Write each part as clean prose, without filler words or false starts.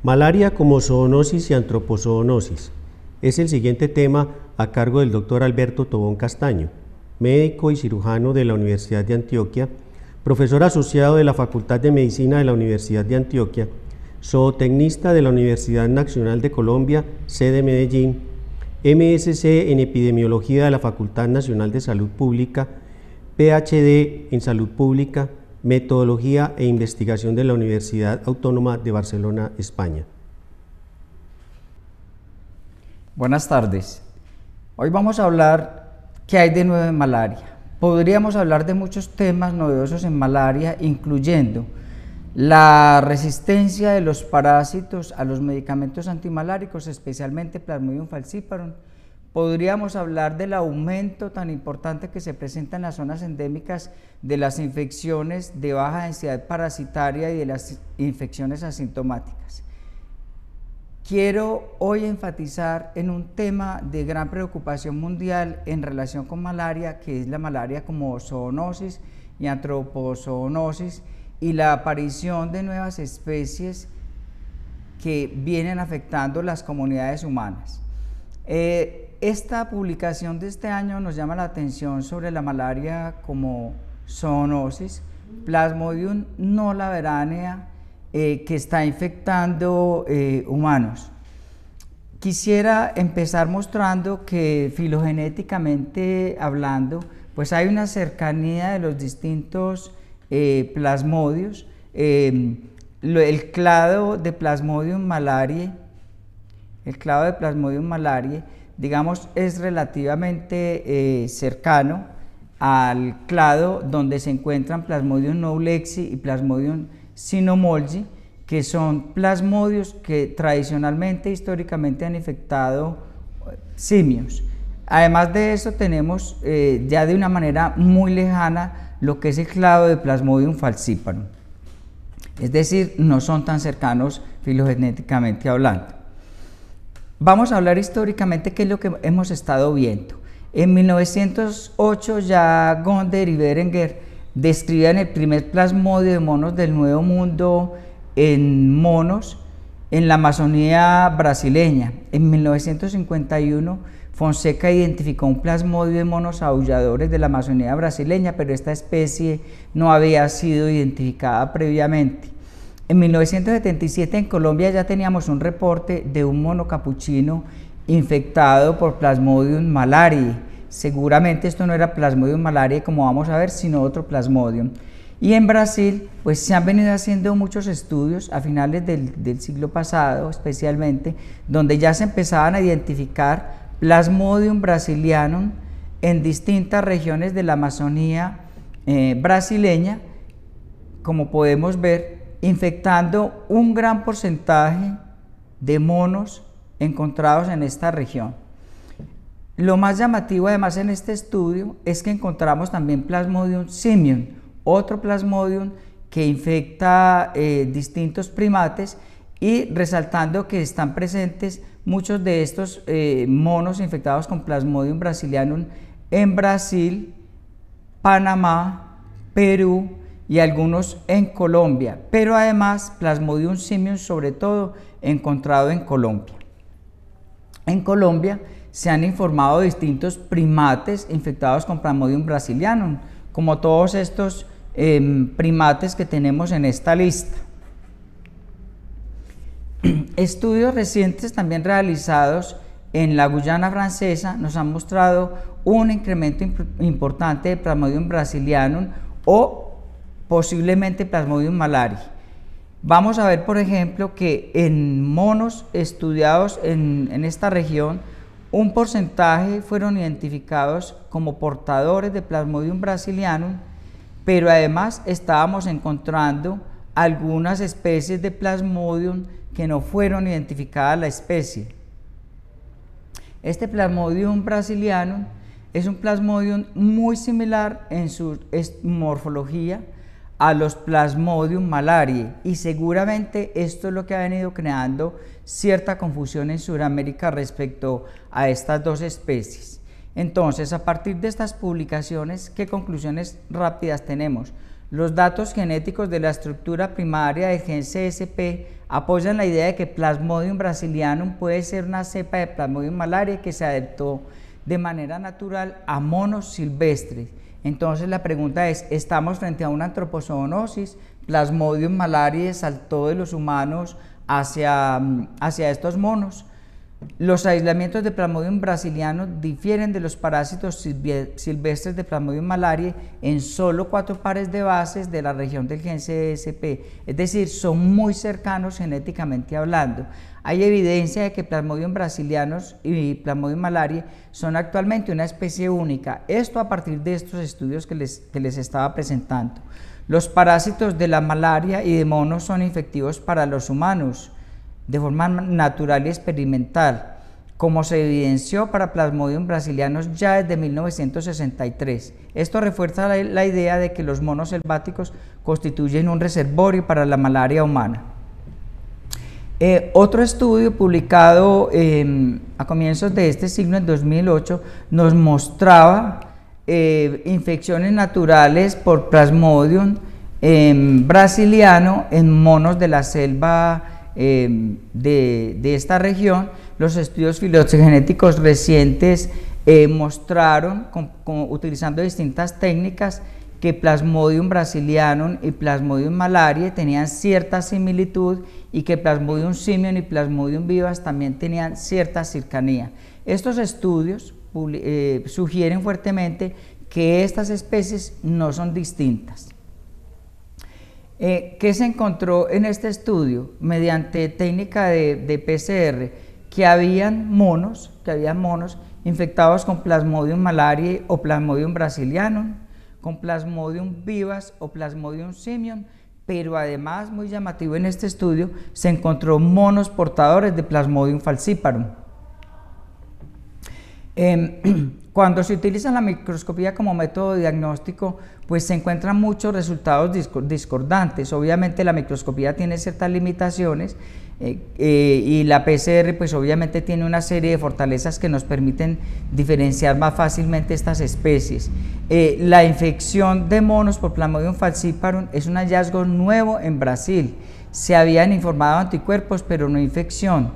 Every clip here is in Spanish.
Malaria como zoonosis y antropozoonosis. Es el siguiente tema a cargo del doctor Alberto Tobón Castaño, médico y cirujano de la Universidad de Antioquia, profesor asociado de la Facultad de Medicina de la Universidad de Antioquia, zootecnista de la Universidad Nacional de Colombia, sede Medellín, MSc en Epidemiología de la Facultad Nacional de Salud Pública, PhD en Salud Pública, Metodología e Investigación de la Universidad Autónoma de Barcelona, España. Buenas tardes. Hoy vamos a hablar qué hay de nuevo en malaria. Podríamos hablar de muchos temas novedosos en malaria, incluyendo la resistencia de los parásitos a los medicamentos antimaláricos, especialmente Plasmodium falciparum. Podríamos hablar del aumento tan importante que se presenta en las zonas endémicas de las infecciones de baja densidad parasitaria y de las infecciones asintomáticas. Quiero hoy enfatizar en un tema de gran preocupación mundial en relación con malaria, que es la malaria como zoonosis y antropozoonosis, y la aparición de nuevas especies que vienen afectando las comunidades humanas. Esta publicación de este año nos llama la atención sobre la malaria como zoonosis, Plasmodium nolaveranea, que está infectando humanos. Quisiera empezar mostrando que filogenéticamente hablando, pues hay una cercanía de los distintos plasmodios. El clado de Plasmodium malariae, digamos, es relativamente cercano al clado donde se encuentran Plasmodium knowlesi y Plasmodium cynomolgi, que son plasmodios que tradicionalmente, históricamente han infectado simios. Además de eso tenemos ya de una manera muy lejana lo que es el clado de Plasmodium falciparum. Es decir, no son tan cercanos filogenéticamente hablando. Vamos a hablar históricamente qué es lo que hemos estado viendo. En 1908 ya Gonder y Berenguer describían el primer plasmodio de monos del Nuevo Mundo en monos en la Amazonía brasileña. En 1951 Fonseca identificó un plasmodio de monos aulladores de la Amazonía brasileña, pero esta especie no había sido identificada previamente. En 1977 en Colombia ya teníamos un reporte de un mono capuchino infectado por Plasmodium malariae. Seguramente esto no era Plasmodium malariae como vamos a ver, sino otro Plasmodium. Y en Brasil pues se han venido haciendo muchos estudios a finales del siglo pasado especialmente, donde ya se empezaban a identificar Plasmodium brasilianum en distintas regiones de la Amazonía brasileña, como podemos ver, infectando un gran porcentaje de monos encontrados en esta región. Lo más llamativo además en este estudio es que encontramos también Plasmodium simium, otro Plasmodium que infecta distintos primates, y resaltando que están presentes muchos de estos monos infectados con Plasmodium brasilianum en Brasil, Panamá, Perú y algunos en Colombia, pero además Plasmodium simium sobre todo encontrado en Colombia. En Colombia se han informado de distintos primates infectados con Plasmodium brasilianum, como todos estos primates que tenemos en esta lista. Estudios recientes también realizados en la Guyana francesa nos han mostrado un incremento importante de Plasmodium brasilianum o posiblemente Plasmodium malariae. Vamos a ver, por ejemplo, que en monos estudiados en esta región, un porcentaje fueron identificados como portadores de Plasmodium brasilianum, pero además estábamos encontrando algunas especies de Plasmodium que no fueron identificadas la especie. Este Plasmodium brasilianum es un Plasmodium muy similar en su morfología a los Plasmodium malariae, y seguramente esto es lo que ha venido creando cierta confusión en Sudamérica respecto a estas dos especies. Entonces, a partir de estas publicaciones, ¿qué conclusiones rápidas tenemos? Los datos genéticos de la estructura primaria del gen CSP apoyan la idea de que Plasmodium brasilianum puede ser una cepa de Plasmodium malariae que se adaptó de manera natural a monos silvestres. Entonces la pregunta es, ¿estamos frente a una antropozoonosis? Plasmodium malariae saltó de los humanos hacia estos monos. Los aislamientos de Plasmodium brasilianum difieren de los parásitos silvestres de Plasmodium malariae en solo 4 pares de bases de la región del gen CSP, es decir, son muy cercanos genéticamente hablando. Hay evidencia de que Plasmodium brasilianum y Plasmodium malariae son actualmente una especie única, esto a partir de estos estudios que les estaba presentando. Los parásitos de la malaria y de monos son infectivos para los humanos de forma natural y experimental, como se evidenció para Plasmodium brasilianum ya desde 1963. Esto refuerza la idea de que los monos selváticos constituyen un reservorio para la malaria humana. Otro estudio publicado a comienzos de este siglo, en 2008, nos mostraba infecciones naturales por Plasmodium brasilianum en monos de la selva de esta región. Los estudios filogenéticos recientes mostraron, utilizando distintas técnicas, que Plasmodium brasilianum y Plasmodium malariae tenían cierta similitud y que Plasmodium simium y Plasmodium vivax también tenían cierta cercanía. Estos estudios sugieren fuertemente que estas especies no son distintas. ¿Qué se encontró en este estudio? Mediante técnica de PCR, que habían monos infectados con Plasmodium malariae o Plasmodium brasilianum, con Plasmodium vivax o Plasmodium simium, pero además, muy llamativo en este estudio, se encontró monos portadores de Plasmodium falciparum. Cuando se utiliza la microscopía como método diagnóstico, pues se encuentran muchos resultados discordantes. Obviamente la microscopía tiene ciertas limitaciones y la PCR pues obviamente tiene una serie de fortalezas que nos permiten diferenciar más fácilmente estas especies. La infección de monos por Plasmodium falciparum es un hallazgo nuevo en Brasil. Se habían informado anticuerpos, pero no infección.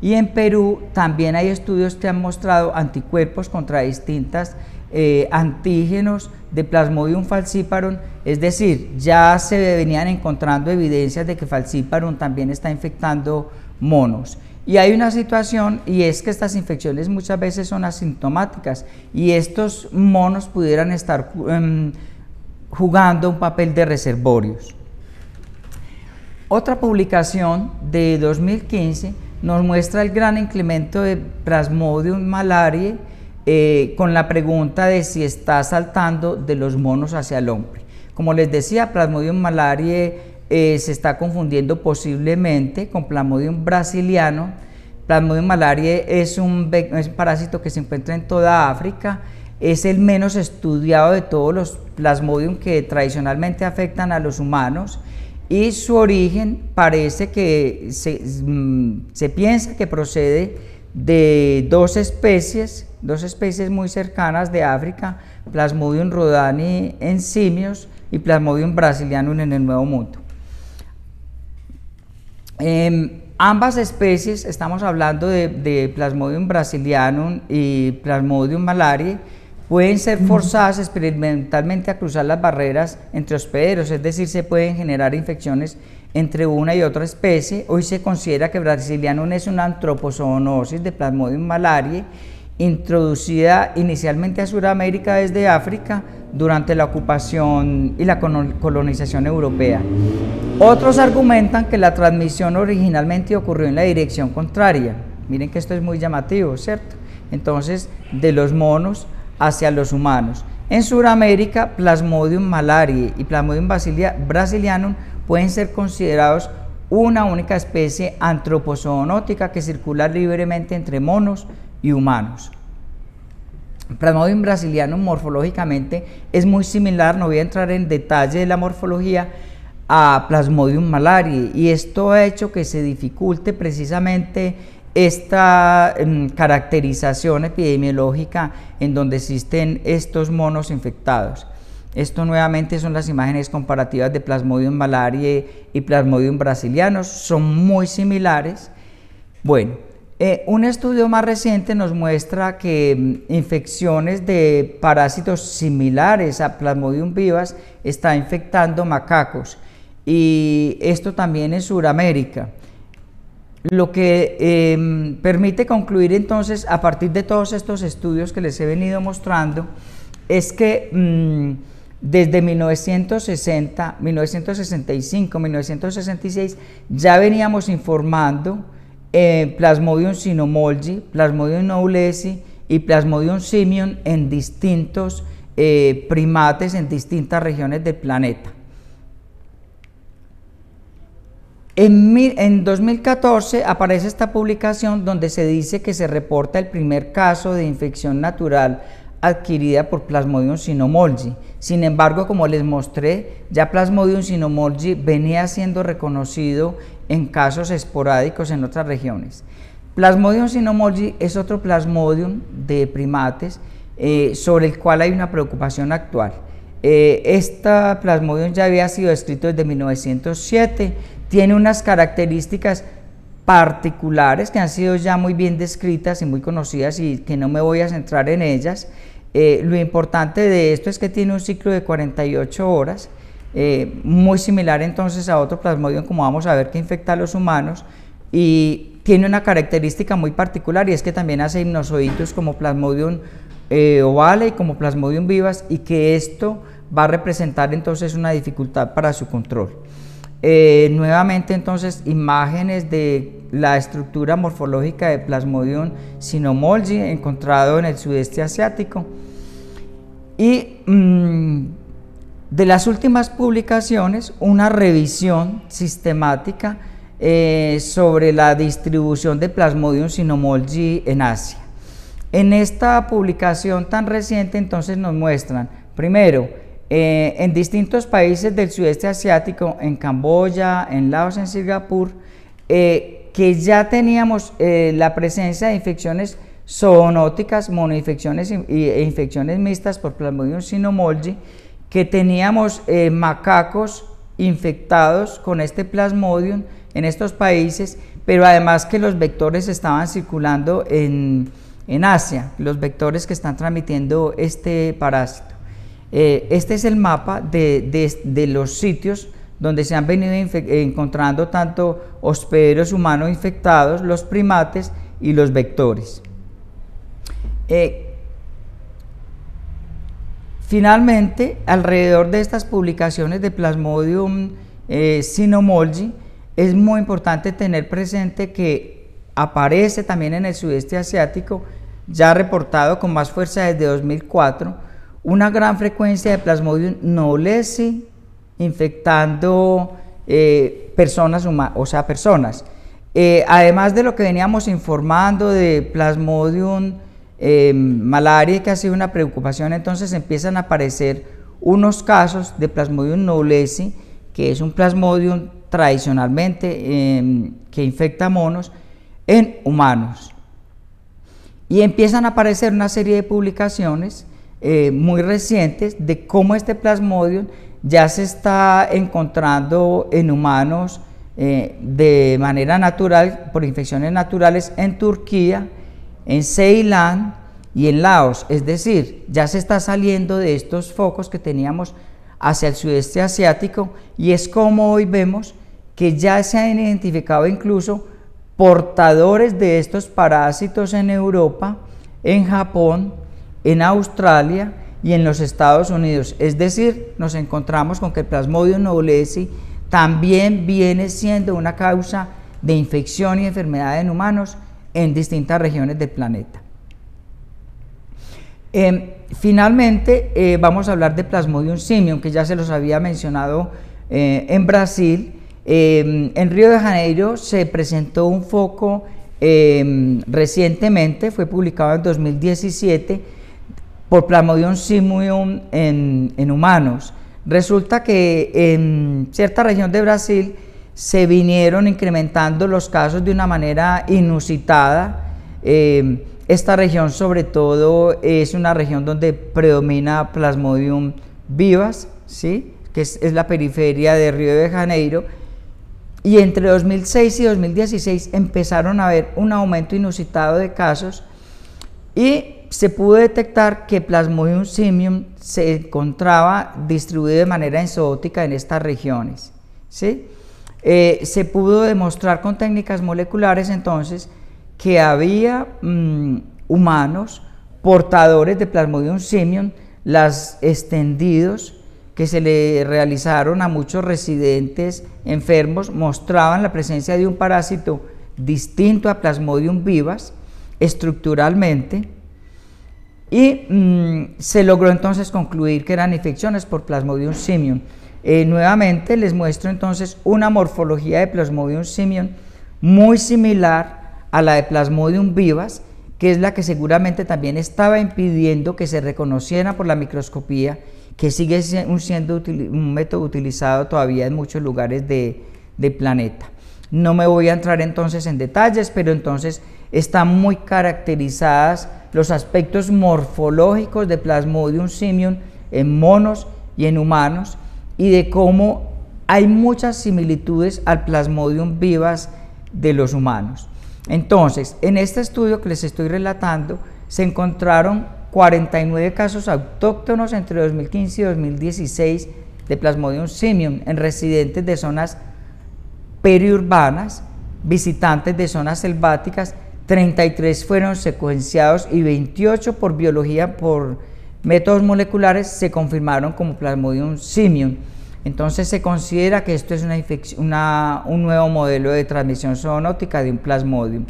Y en Perú también hay estudios que han mostrado anticuerpos contra distintas antígenos de Plasmodium falciparum, es decir, ya se venían encontrando evidencias de que falciparum también está infectando monos. Y hay una situación, y es que estas infecciones muchas veces son asintomáticas y estos monos pudieran estar jugando un papel de reservorios. Otra publicación de 2015 nos muestra el gran incremento de Plasmodium malariae con la pregunta de si está saltando de los monos hacia el hombre. Como les decía, Plasmodium malariae se está confundiendo posiblemente con Plasmodium brasilianum. Plasmodium malariae es un parásito que se encuentra en toda África, es el menos estudiado de todos los Plasmodium que tradicionalmente afectan a los humanos, y su origen parece que se piensa que procede de dos especies muy cercanas de África, Plasmodium rhodani en simios y Plasmodium brasilianum en el Nuevo Mundo. Ambas especies, estamos hablando de Plasmodium brasilianum y Plasmodium malariae, pueden ser forzadas experimentalmente a cruzar las barreras entre hospederos, es decir, se pueden generar infecciones entre una y otra especie. Hoy se considera que Brasilianum es una antropozoonosis de Plasmodium malariae, introducida inicialmente a Sudamérica desde África durante la ocupación y la colonización europea. Otros argumentan que la transmisión originalmente ocurrió en la dirección contraria. Miren que esto es muy llamativo, ¿cierto? Entonces, de los monos hacia los humanos. En Sudamérica, Plasmodium malariae y Plasmodium brasilianum pueden ser considerados una única especie antropozoonótica que circula libremente entre monos y humanos. Plasmodium brasilianum morfológicamente es muy similar, no voy a entrar en detalle de la morfología, a Plasmodium malariae, y esto ha hecho que se dificulte precisamente esta caracterización epidemiológica en donde existen estos monos infectados. Esto nuevamente son las imágenes comparativas de Plasmodium malariae y Plasmodium brasilianus, son muy similares. Bueno, un estudio más reciente nos muestra que infecciones de parásitos similares a Plasmodium vivax está infectando macacos, y esto también en Sudamérica. Lo que permite concluir entonces, a partir de todos estos estudios que les he venido mostrando, es que desde 1960, 1965, 1966 ya veníamos informando Plasmodium cynomolgi, Plasmodium knowlesi y Plasmodium simium en distintos primates en distintas regiones del planeta. En 2014 aparece esta publicación donde se dice que se reporta el primer caso de infección natural adquirida por Plasmodium cynomolgi. Sin embargo, como les mostré, ya Plasmodium cynomolgi venía siendo reconocido en casos esporádicos en otras regiones. Plasmodium cynomolgi es otro plasmodium de primates sobre el cual hay una preocupación actual. Esta Plasmodium ya había sido descrito desde 1907, tiene unas características particulares que han sido ya muy bien descritas y muy conocidas y que no me voy a centrar en ellas. Lo importante de esto es que tiene un ciclo de 48 horas, muy similar entonces a otro Plasmodium, como vamos a ver, que infecta a los humanos, y tiene una característica muy particular, y es que también hace hipnozoitos como Plasmodium ovale y como Plasmodium vivax, y que esto va a representar entonces una dificultad para su control. Nuevamente entonces imágenes de la estructura morfológica de Plasmodium cynomolgi encontrado en el sudeste asiático, y de las últimas publicaciones una revisión sistemática sobre la distribución de Plasmodium cynomolgi en Asia. En esta publicación tan reciente entonces nos muestran primero en distintos países del sudeste asiático, en Camboya, en Laos, en Singapur, que ya teníamos la presencia de infecciones zoonóticas, monoinfecciones e infecciones mixtas por Plasmodium cynomolgi, que teníamos macacos infectados con este Plasmodium en estos países, pero además que los vectores estaban circulando en Asia, los vectores que están transmitiendo este parásito. Este es el mapa de los sitios donde se han venido encontrando tanto hospederos humanos infectados, los primates y los vectores. Finalmente, alrededor de estas publicaciones de Plasmodium cynomolgi, es muy importante tener presente que aparece también en el sudeste asiático, ya reportado con más fuerza desde 2004, una gran frecuencia de Plasmodium knowlesi infectando personas. Además de lo que veníamos informando de Plasmodium malariae, que ha sido una preocupación, entonces empiezan a aparecer unos casos de Plasmodium knowlesi, que es un Plasmodium tradicionalmente que infecta monos, en humanos. Y empiezan a aparecer una serie de publicaciones muy recientes de cómo este Plasmodium ya se está encontrando en humanos de manera natural, por infecciones naturales, en Turquía, en Ceilán y en Laos. Es decir, ya se está saliendo de estos focos que teníamos hacia el sudeste asiático, y es como hoy vemos que ya se han identificado incluso portadores de estos parásitos en Europa, en Japón, en Australia y en los Estados Unidos. Es decir, nos encontramos con que el Plasmodium knowlesi también viene siendo una causa de infección y enfermedad en humanos en distintas regiones del planeta. Finalmente, vamos a hablar de Plasmodium simium, que ya se los había mencionado en Brasil. En Río de Janeiro se presentó un foco recientemente, fue publicado en 2017, por Plasmodium simium en humanos. Resulta que en cierta región de Brasil se vinieron incrementando los casos de una manera inusitada. Esta región sobre todo es una región donde predomina Plasmodium vivas, ¿sí? Que es la periferia de Río de Janeiro, y entre 2006 y 2016 empezaron a haber un aumento inusitado de casos y se pudo detectar que Plasmodium simium se encontraba distribuido de manera enzootica en estas regiones, ¿sí? Se pudo demostrar con técnicas moleculares entonces que había humanos portadores de Plasmodium simium, las extendidos que se le realizaron a muchos residentes enfermos mostraban la presencia de un parásito distinto a Plasmodium vivax estructuralmente, y se logró entonces concluir que eran infecciones por Plasmodium simium. Nuevamente les muestro entonces una morfología de Plasmodium simium muy similar a la de Plasmodium vivax, que es la que seguramente también estaba impidiendo que se reconociera por la microscopía, que sigue siendo un método utilizado todavía en muchos lugares del planeta. No me voy a entrar entonces en detalles, pero entonces están muy caracterizadas los aspectos morfológicos de Plasmodium simium en monos y en humanos, y de cómo hay muchas similitudes al Plasmodium vivax de los humanos. Entonces, en este estudio que les estoy relatando, se encontraron 49 casos autóctonos entre 2015 y 2016 de Plasmodium simium en residentes de zonas periurbanas, visitantes de zonas selváticas. 33 fueron secuenciados y 28 por biología, por métodos moleculares, se confirmaron como Plasmodium simium. Entonces se considera que esto es un nuevo modelo de transmisión zoonótica de un Plasmodium.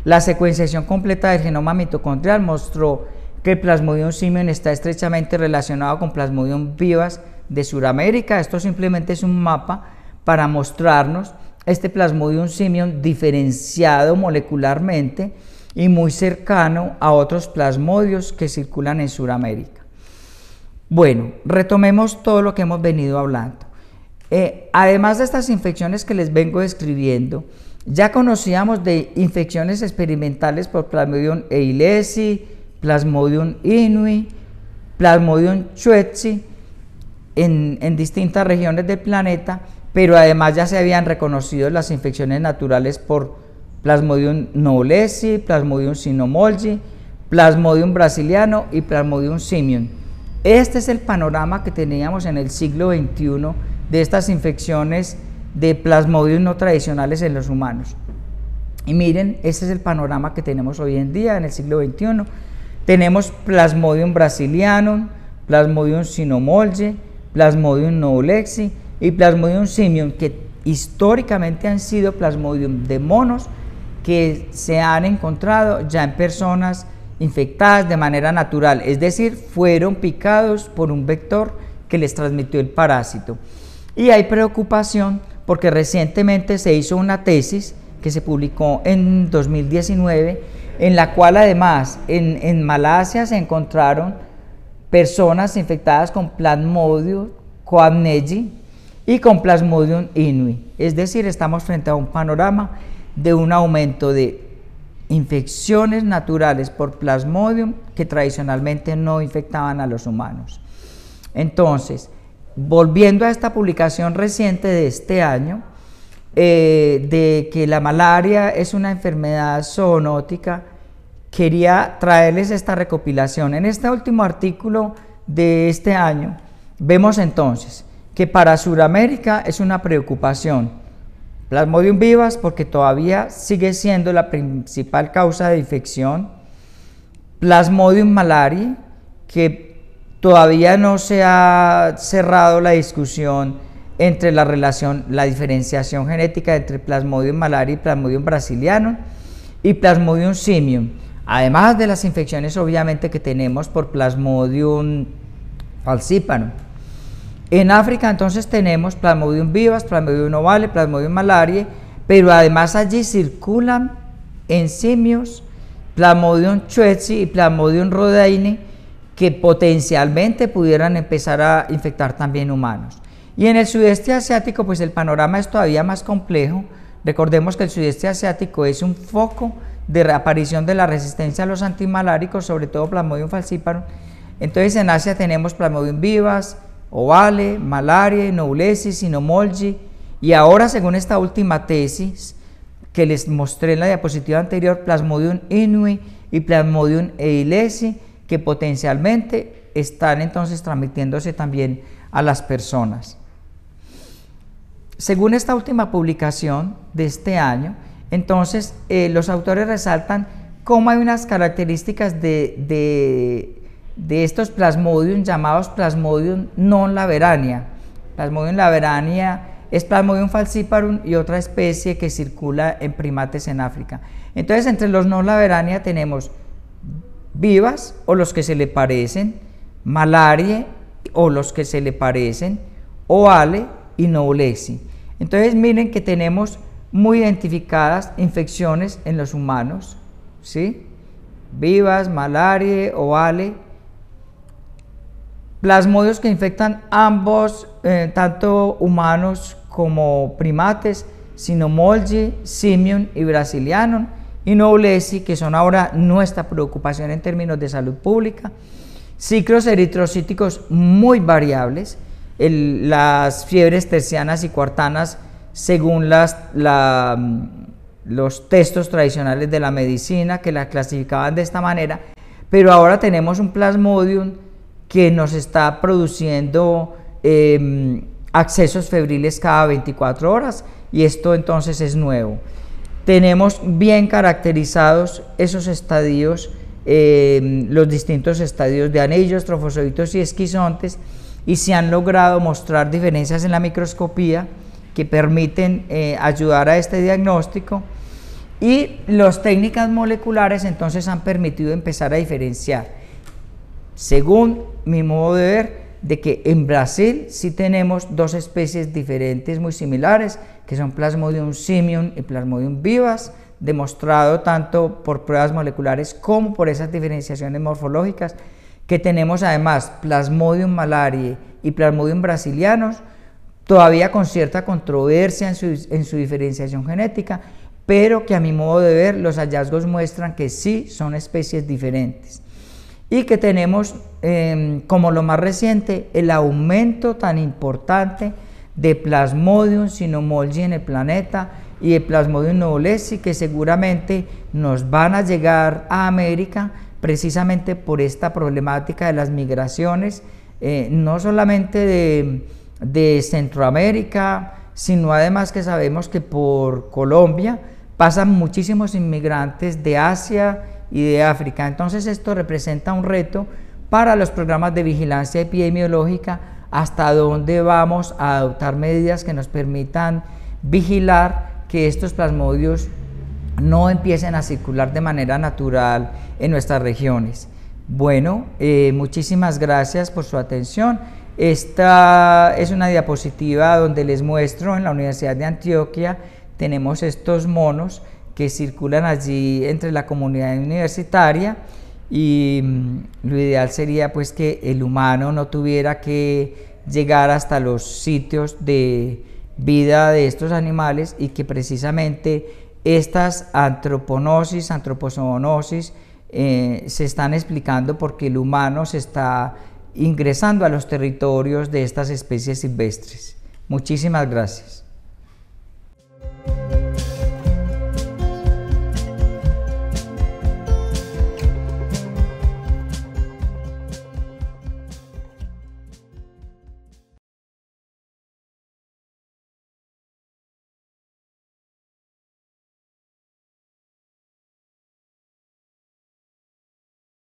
La secuenciación completa del genoma mitocondrial mostró que el Plasmodium simium está estrechamente relacionado con Plasmodium vivax de Sudamérica. Esto simplemente es un mapa para mostrarnos este Plasmodium simium diferenciado molecularmente y muy cercano a otros plasmodios que circulan en Sudamérica. Bueno, retomemos todo lo que hemos venido hablando. Además de estas infecciones que les vengo describiendo, ya conocíamos de infecciones experimentales por Plasmodium eilesi, Plasmodium inuit, Plasmodium schweitzi en distintas regiones del planeta, pero además ya se habían reconocido las infecciones naturales por Plasmodium knowlesi, Plasmodium cynomolgi, Plasmodium brasiliano y Plasmodium simium. Este es el panorama que teníamos en el siglo XXI de estas infecciones de Plasmodium no tradicionales en los humanos. Y miren, este es el panorama que tenemos hoy en día en el siglo XXI. Tenemos Plasmodium brasilianum, Plasmodium cynomolgi, Plasmodium knowlesi y Plasmodium simium, que históricamente han sido Plasmodium de monos que se han encontrado ya en personas infectadas de manera natural, es decir, fueron picados por un vector que les transmitió el parásito. Y hay preocupación porque recientemente se hizo una tesis que se publicó en 2019, en la cual además en Malasia se encontraron personas infectadas con Plasmodium coamnegi y con Plasmodium inuit. Es decir, estamos frente a un panorama de un aumento de infecciones naturales por Plasmodium que tradicionalmente no infectaban a los humanos. Entonces, volviendo a esta publicación reciente de este año, de que la malaria es una enfermedad zoonótica, quería traerles esta recopilación. En este último artículo de este año, vemos entonces que para Sudamérica es una preocupación Plasmodium vivax porque todavía sigue siendo la principal causa de infección, Plasmodium malariae, que todavía no se ha cerrado la discusión entre la diferenciación genética entre Plasmodium malariae y Plasmodium brasilianum, y Plasmodium simium, además de las infecciones obviamente que tenemos por Plasmodium falciparum. En África entonces tenemos Plasmodium vivax, Plasmodium ovale, Plasmodium malariae, pero además allí circulan en simios Plasmodium schweitzi y Plasmodium rhodani, que potencialmente pudieran empezar a infectar también humanos. Y en el sudeste asiático pues el panorama es todavía más complejo. Recordemos que el sudeste asiático es un foco de reaparición de la resistencia a los antimaláricos, sobre todo Plasmodium falciparum. Entonces en Asia tenemos Plasmodium vivax, ovale, malaria, noblesi, sinomolgi, y ahora, según esta última tesis que les mostré en la diapositiva anterior, Plasmodium innui y Plasmodium eilesi, que potencialmente están entonces transmitiéndose también a las personas. Según esta última publicación de este año, entonces los autores resaltan cómo hay unas características de estos Plasmodium llamados Plasmodium non laverania. Plasmodium laverania es Plasmodium falciparum y otra especie que circula en primates en África. Entonces, entre los non laverania tenemos vivas o los que se le parecen, malaria o los que se le parecen, ovale y noblesi. Entonces, miren que tenemos muy identificadas infecciones en los humanos, ¿sí? Vivas, malaria, ovale, plasmodios que infectan ambos, tanto humanos como primates, sinomolgi, simium y brasilianum, y noblesi, que son ahora nuestra preocupación en términos de salud pública. Ciclos eritrocíticos muy variables, las fiebres tercianas y cuartanas según los textos tradicionales de la medicina que la clasificaban de esta manera, pero ahora tenemos un Plasmodium que nos está produciendo accesos febriles cada 24 horas y esto entonces es nuevo. Tenemos bien caracterizados esos estadios, los distintos estadios de anillos, trofozoitos y esquizontes, y se han logrado mostrar diferencias en la microscopía que permiten ayudar a este diagnóstico, y las técnicas moleculares entonces han permitido empezar a diferenciar, según mi modo de ver, de que en Brasil sí tenemos dos especies diferentes muy similares, que son Plasmodium simium y Plasmodium vivas, demostrado tanto por pruebas moleculares como por esas diferenciaciones morfológicas, que tenemos además Plasmodium malariae y Plasmodium brasilianus, todavía con cierta controversia en su diferenciación genética, pero que a mi modo de ver los hallazgos muestran que sí son especies diferentes. Y que tenemos como lo más reciente el aumento tan importante de Plasmodium sinomolgi en el planeta y de Plasmodium noblesi, que seguramente nos van a llegar a América precisamente por esta problemática de las migraciones, no solamente de Centroamérica, sino además que sabemos que por Colombia pasan muchísimos inmigrantes de Asia y de África. Entonces esto representa un reto para los programas de vigilancia epidemiológica, hasta dónde vamos a adoptar medidas que nos permitan vigilar que estos plasmodios no empiecen a circular de manera natural en nuestras regiones. Bueno, muchísimas gracias por su atención. Esta es una diapositiva donde les muestro en la Universidad de Antioquia, tenemos estos monos que circulan allí entre la comunidad universitaria, y lo ideal sería pues que el humano no tuviera que llegar hasta los sitios de vida de estos animales, y que precisamente estas antroponosis, antropozoonosis se están explicando porque el humano se está ingresando a los territorios de estas especies silvestres. Muchísimas gracias.